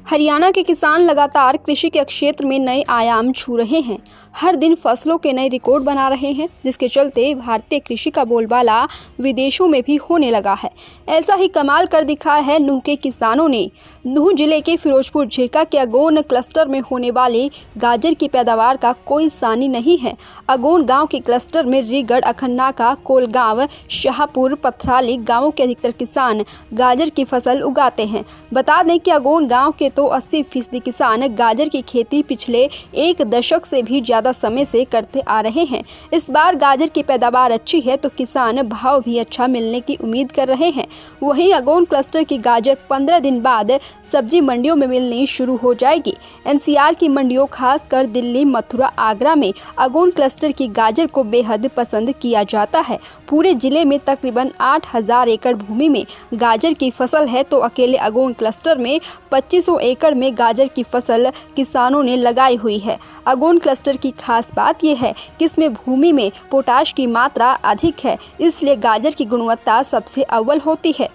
हरियाणा के किसान लगातार कृषि के क्षेत्र में नए आयाम छू रहे हैं। हर दिन फसलों के नए रिकॉर्ड बना रहे हैं, जिसके चलते भारतीय कृषि का बोलबाला विदेशों में भी होने लगा है। ऐसा ही कमाल कर दिखाया है नूह के किसानों ने। नूह जिले के फिरोजपुर झिरका के अगोन क्लस्टर में होने वाले गाजर की पैदावार का कोई सानी नहीं है। अगोन गाँव के क्लस्टर में रीगढ़, अखन्नाका, कोलगांव, शाहपुर, पथराली गाँवों के अधिकतर किसान गाजर की फसल उगाते हैं। बता दें कि अगोन गाँव के तो 80% किसान गाजर की खेती पिछले एक दशक से भी ज्यादा समय से करते आ रहे हैं। इस बार गाजर की पैदावार अच्छी है तो किसान भाव भी अच्छा मिलने की उम्मीद कर रहे हैं। वहीं अगोन क्लस्टर की गाजर 15 दिन बाद सब्जी मंडियों में मिलनी शुरू हो जाएगी। एनसीआर की मंडियों, खासकर दिल्ली, मथुरा, आगरा में अगोन क्लस्टर की गाजर को बेहद पसंद किया जाता है। पूरे जिले में तकरीबन 8000 एकड़ भूमि में गाजर की फसल है तो अकेले अगोन क्लस्टर में 2500 एकड़ में गाजर की फसल किसानों ने लगाई हुई है। अगोन क्लस्टर की खास बात यह है कि इसमें भूमि में पोटाश की मात्रा अधिक है, इसलिए गाजर की गुणवत्ता सबसे अव्वल होती है।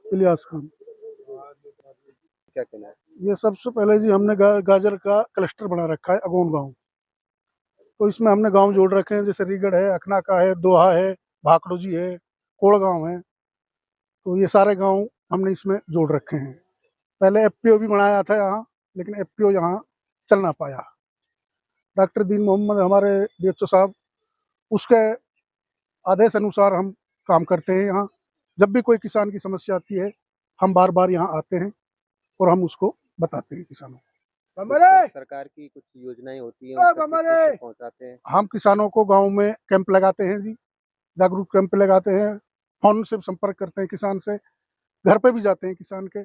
इलियास खान, क्या कहना है? ये सबसे पहले जी हमने गाजर का क्लस्टर बना रखा है अगोन गांव। तो इसमें हमने गांव जोड़ रखे हैं, जैसे रीगढ़ है, अखनाका है, दोहा है, भाकड़ोजी है, कोड़गांव है। तो ये सारे गांव हमने इसमें जोड़ रखे हैं। पहले एफपीओ भी बनाया था यहाँ, लेकिन एफपीओ यहाँ चल ना पाया। डॉक्टर दीन मोहम्मद हमारे डीएचओ साहब, उसके आदेश अनुसार हम काम करते हैं। यहाँ जब भी कोई किसान की समस्या आती है, हम बार बार यहाँ आते हैं और हम उसको बताते हैं किसानों को। सरकार की कुछ योजनाएं होती हैं, उसको पहुंचाते हैं। हम किसानों को गांव में कैंप लगाते हैं जी, जागरूक कैंप लगाते हैं, फोन से संपर्क करते हैं किसान से, घर पे भी जाते हैं किसान के,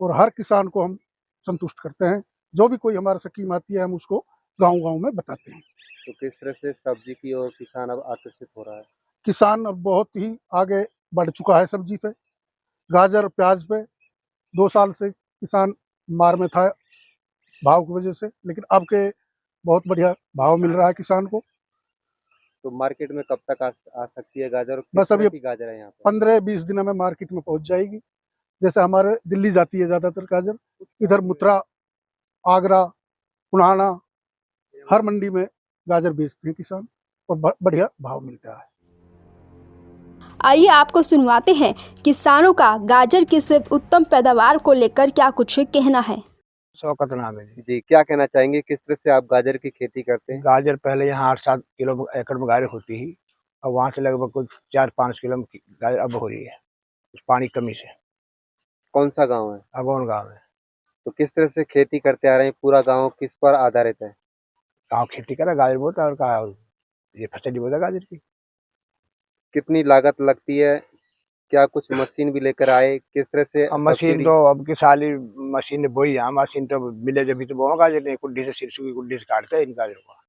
और हर किसान को हम संतुष्ट करते हैं। जो भी कोई हमारा स्कीम आती है हम उसको गांव-गांव में बताते हैं। तो किस तरह से सब्जी की ओर किसान अब आकर्षित हो रहा है? किसान अब बहुत ही आगे बढ़ चुका है सब्जी पे, गाजर, प्याज पे। 2 साल से किसान मार में था भाव की वजह से, लेकिन अब के बहुत बढ़िया भाव मिल रहा है किसान को। तो मार्केट में कब तक आ सकती है गाजर? बस अभी की गाजर है यहाँ पे? 15-20 दिनों में मार्केट में पहुंच जाएगी। जैसे हमारे दिल्ली जाती है ज़्यादातर गाजर, इधर मथुरा, आगरा, पुराना, हर मंडी में गाजर बेचते हैं किसान और बढ़िया भाव मिलता है। आइए आपको सुनवाते हैं किसानों का गाजर की सिर्फ उत्तम पैदावार को लेकर क्या कुछ कहना है। शौकत नाम है जी, क्या कहना चाहेंगे? किस तरह से आप गाजर की खेती करते हैं? गाजर पहले यहाँ 8-7 किलो एकड़ में गाजर होती ही, और वहाँ से लगभग कुछ 4-5 किलो की गाजर अब हो रही है, उस पानी कमी से। कौन सा गांव है? अगोन गाँव है। तो किस तरह से खेती करते आ रहे हैं? पूरा गांव किस पर आधारित है? गाँव खेती करा, गाजर बोता और कहा ये फसल ही बोता गाजर की। कितनी लागत लगती है? क्या कुछ मशीन भी लेकर आए? किस तरह से? अब मशीन तो अब की साल ही मशीन ने बोई, यहाँ मशीन तो मिले जब तो बोआ गाजर नहीं, कुड्डी से सिरसू की कुड्डी से काटते हैं इन गाजर को।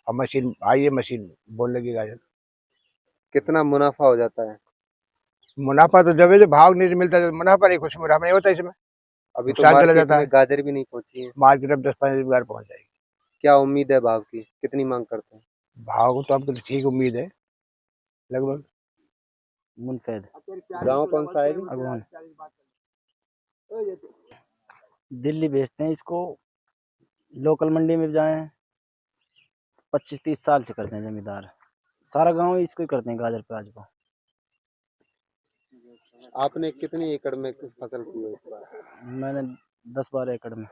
अब मशीन आई है, मशीन बोल लगी गाजर। कितना मुनाफा हो जाता है? मुनाफा तो जब भाव नहीं मिलता तो मुनाफा नहीं, कुछ मुनाफा नहीं होता इसमें। अभी तो चला जाता है, गाजर भी नहीं पहुंची है। मार्केट अब 10-15 बार पहुँच जाएगी। क्या उम्मीद है भाव की? कितनी मांग करते हैं? भाव तो आपको तो ठीक उम्मीद है लगभग। मुनफेद गांव कौन सा है? अगवान दिल्ली बेचते हैं इसको, लोकल मंडी में जाएं। 25-30 साल से करते हैं जमींदार, सारा गांव इसको ही करते हैं गाजर प्याज को। आपने कितनी एकड़ में फसल की है इस बार? मैंने 10-12 एकड़ में।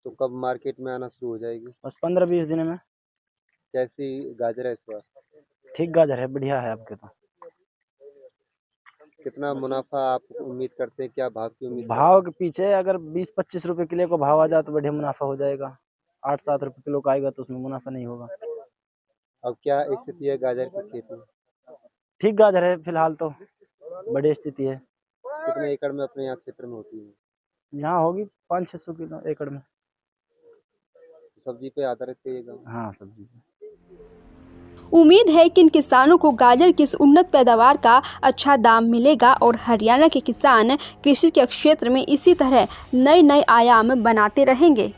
तो कब मार्केट में आना शुरू हो जाएगी? बस 15-20 दिन में। कैसी गाजर है इस बार? ठीक गाजर है, बढ़िया है आपके तो। कितना मुनाफा आप उम्मीद करते हैं? क्या भाव की उम्मीद? भाव के पीछे अगर 20-25 रुपए किलो का भाव आ जाए तो बढ़िया मुनाफा हो जाएगा। 8-7 रुपए किलो का आएगा तो उसमें मुनाफा नहीं होगा। अब क्या स्थिति है गाजर की खेती? ठीक गाजर है फिलहाल तो, बढ़िया स्थिति है। कितने एकड़ में अपने यहाँ क्षेत्र में होती है? यहाँ होगी 500-600 किलो एकड़ में। सब्जी पे आधारित है ये गाँव? हाँ, सब्जी पे। उम्मीद है कि इन किसानों को गाजर की इस उन्नत पैदावार का अच्छा दाम मिलेगा और हरियाणा के किसान कृषि के क्षेत्र में इसी तरह नए नए आयाम बनाते रहेंगे।